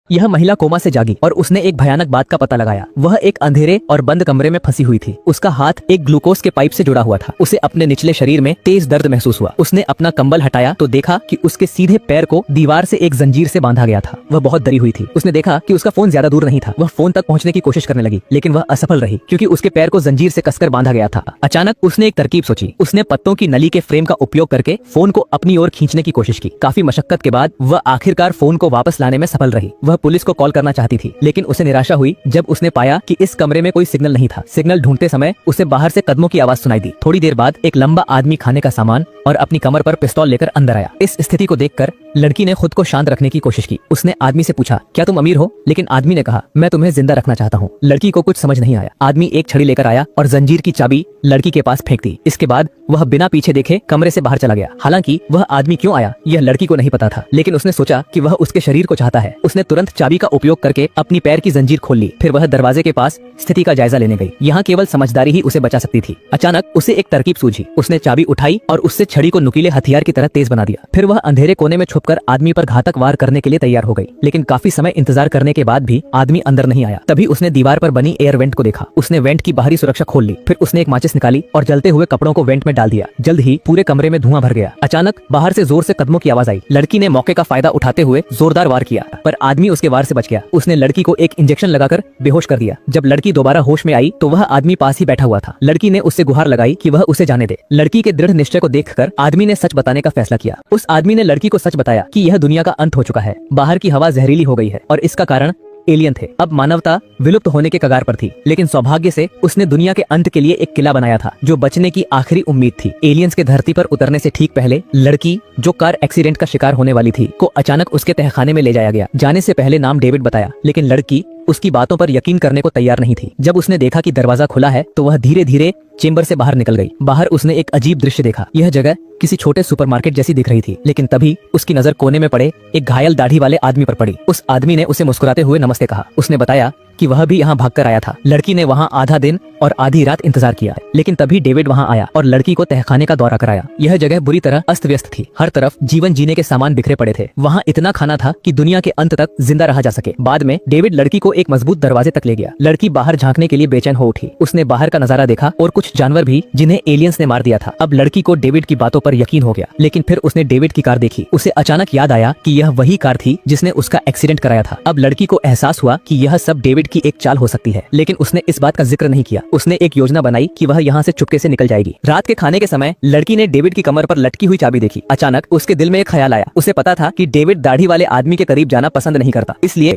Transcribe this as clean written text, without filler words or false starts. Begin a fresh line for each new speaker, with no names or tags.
यह महिला कोमा से जागी और उसने एक भयानक बात का पता लगाया। वह एक अंधेरे और बंद कमरे में फंसी हुई थी। उसका हाथ एक ग्लूकोज के पाइप से जुड़ा हुआ था। उसे अपने निचले शरीर में तेज दर्द महसूस हुआ। उसने अपना कंबल हटाया तो देखा कि उसके सीधे पैर को दीवार से एक जंजीर से बांधा गया था। वह बहुत डरी हुई थी। उसने देखा कि उसका फोन ज्यादा दूर नहीं था। वह फोन तक पहुंचने की कोशिश करने लगी, लेकिन वह असफल रही क्योंकि उसके पैर को जंजीर से कसकर बांधा गया था। अचानक उसने एक तरकीब सोची। उसने पत्तों की नली के फ्रेम का उपयोग करके फोन को अपनी ओर खींचने की कोशिश की। काफी मशक्कत के बाद वह आखिरकार फोन को वापस लाने में सफल रही। वह पुलिस को कॉल करना चाहती थी, लेकिन उसे निराशा हुई जब उसने पाया कि इस कमरे में कोई सिग्नल नहीं था। सिग्नल ढूंढते समय उसे बाहर से कदमों की आवाज सुनाई दी। थोड़ी देर बाद एक लंबा आदमी खाने का सामान और अपनी कमर पर पिस्तौल लेकर अंदर आया। इस स्थिति को देखकर लड़की ने खुद को शांत रखने की कोशिश की। उसने आदमी से पूछा, क्या तुम अमीर हो? लेकिन आदमी ने कहा, मैं तुम्हें जिंदा रखना चाहता हूँ। लड़की को कुछ समझ नहीं आया। आदमी एक छड़ी लेकर आया और जंजीर की चाबी लड़की के पास फेंक दी। इसके बाद वह बिना पीछे देखे कमरे से बाहर चला गया। हालांकि वह आदमी क्यों आया यह लड़की को नहीं पता था, लेकिन उसने सोचा कि वह उसके शरीर को चाहता है। उसने तुरंत चाबी का उपयोग करके अपनी पैर की जंजीर खोल ली। फिर वह दरवाजे के पास स्थिति का जायजा लेने गई। यहाँ केवल समझदारी ही उसे बचा सकती थी। अचानक उसे एक तरकीब सूझी। उसने चाबी उठाई और उससे छड़ी को नुकीले हथियार की तरह तेज बना दिया। फिर वह अंधेरे कोने में छुपकर आदमी पर घातक वार करने के लिए तैयार हो गई। लेकिन काफी समय इंतजार करने के बाद भी आदमी अंदर नहीं आया। तभी उसने दीवार पर बनी एयर वेंट को देखा। उसने वेंट की बाहरी सुरक्षा खोल ली। फिर उसने एक माचिस निकाली और जलते हुए कपड़ों को वेंट में डाल दिया। जल्द ही पूरे कमरे में धुआं भर गया। अचानक बाहर से जोर से कदमों की आवाज आई। लड़की ने मौके का फायदा उठाते हुए जोरदार वार किया, पर आदमी उसके वार से बच गया। उसने लड़की को एक इंजेक्शन लगाकर बेहोश कर दिया। जब लड़की दोबारा होश में आई तो वह आदमी पास ही बैठा हुआ था। लड़की ने उससे गुहार लगाई कि वह उसे जाने दे। लड़की के दृढ़ निश्चय को देखकर आदमी ने सच बताने का फैसला किया। उस आदमी ने लड़की को सच बताया कि यह दुनिया का अंत हो चुका है। बाहर की हवा जहरीली हो गई है और इसका कारण एलियन थे। अब मानवता विलुप्त होने के कगार पर थी, लेकिन सौभाग्य से उसने दुनिया के अंत के लिए एक किला बनाया था जो बचने की आखिरी उम्मीद थी। एलियंस के धरती पर उतरने से ठीक पहले लड़की, जो कार एक्सीडेंट का शिकार होने वाली थी, को अचानक उसके तहखाने में ले जाया गया। जाने से पहले नाम डेविड बताया, लेकिन लड़की उसकी बातों पर यकीन करने को तैयार नहीं थी। जब उसने देखा कि दरवाजा खुला है तो वह धीरे धीरे चेंबर से बाहर निकल गई। बाहर उसने एक अजीब दृश्य देखा। यह जगह किसी छोटे सुपरमार्केट जैसी दिख रही थी, लेकिन तभी उसकी नजर कोने में पड़े एक घायल दाढ़ी वाले आदमी पर पड़ी। उस आदमी ने उसे मुस्कुराते हुए नमस्ते कहा। उसने बताया कि वह भी यहाँ भागकर आया था। लड़की ने वहाँ आधा दिन और आधी रात इंतजार किया, लेकिन तभी डेविड वहाँ आया और लड़की को तहखाने का दौरा कराया। यह जगह बुरी तरह अस्त व्यस्त थी। हर तरफ जीवन जीने के सामान बिखरे पड़े थे। वहाँ इतना खाना था कि दुनिया के अंत तक जिंदा रहा जा सके। बाद में डेविड लड़की को एक मजबूत दरवाजे तक ले गया। लड़की बाहर झांकने के लिए बेचैन हो उठी। उसने बाहर का नजारा देखा और कुछ जानवर भी जिन्हें एलियंस ने मार दिया था। अब लड़की को डेविड की बातों पर यकीन हो गया, लेकिन फिर उसने डेविड की कार देखी। उसे अचानक याद आया कि यह वही कार थी जिसने उसका एक्सीडेंट कराया था। अब लड़की को एहसास हुआ कि यह सब डेविड की एक चाल हो सकती है, लेकिन उसने इस बात का जिक्र नहीं किया। उसने एक योजना बनाई कि वह यहाँ से चुपके से निकल जाएगी। रात के खाने के समय लड़की ने डेविड की कमर पर लटकी हुई चाबी देखी। अचानक उसके दिल में एक ख्याल आया। उसे पता था कि डेविड दाढ़ी वाले आदमी के करीब जाना पसंद नहीं करता, इसलिए